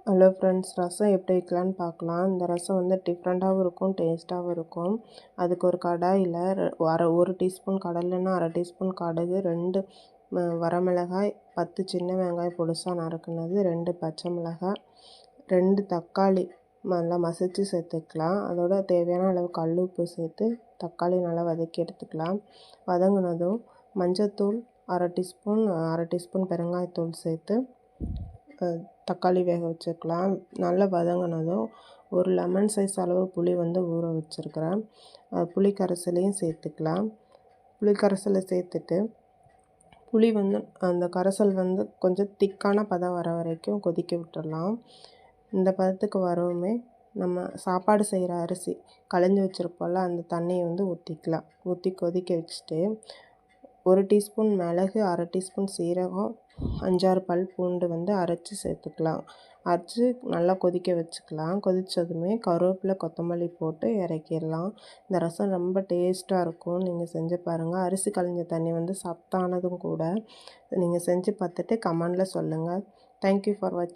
Hello friends, ரசம் எப்படி வைக்கலான்னு பார்க்கலாம். இந்த ரசம் வந்து டிஃப்ரெண்ட்டாகவும் இருக்கும், டேஸ்ட்டாகவும் இருக்கும். அதுக்கு ஒரு கடாயில் ஒரு டீஸ்பூன் கடலெண்ணெய், அரை டீஸ்பூன் கடுகு, 2 வரமிளகாய், 10 சின்ன வெங்காயம் பொடிசாக நறுக்குனது, 2 பச்சை மிளகாய், 2 தக்காளி நல்லா மசித்து சேர்த்துக்கலாம். அதோட தேவையான அளவு கல் உப்பு சேர்த்து தக்காளி நல்லா வதக்கி எடுத்துக்கலாம். வதங்கினதும் மஞ்சத்தூள் அரை டீஸ்பூன் பெருங்காயத்தூள் சேர்த்து தக்காளி வேக வச்சுக்கலாம். நல்லா வதங்கினதும் ஒரு லெமன் சைஸ் அளவு புளி வந்து ஊற வச்சுருக்கிறேன். புளி கரைசலையும் சேர்த்துக்கலாம். புளி கரைசலை சேர்த்துட்டு புளி வந்து அந்த கரைசல் வந்து கொஞ்சம் திக்கான பதம் வர வரைக்கும் கொதிக்க விட்டுடலாம். இந்த பதத்துக்கு வரவுமே நம்ம சாப்பாடு செய்கிற அரிசி களைஞ்சி வச்சுருப்போம்ல, அந்த தண்ணியை வந்து ஊற்றிக்கலாம். ஊற்றி கொதிக்க வச்சுட்டு 1 டீஸ்பூன் மிளகு, அரை டீஸ்பூன் சீரகம், 5-6 பல் பூண்டு வந்து அரைச்சி சேர்த்துக்கலாம். அரைச்சி நல்லா கொதிக்க வச்சுக்கலாம். கொதித்ததுமே கருவேப்பிலை, கொத்தமல்லி போட்டு இறக்கிடலாம். இந்த ரசம் ரொம்ப டேஸ்ட்டாக இருக்கும். நீங்கள் செஞ்சு பாருங்கள். அரிசி களைஞ்ச தண்ணி வந்து சத்தானதும் கூட. நீங்கள் செஞ்சு பார்த்துட்டு கமெண்டில் சொல்லுங்கள். தேங்க்யூ ஃபார் வாட்சிங்.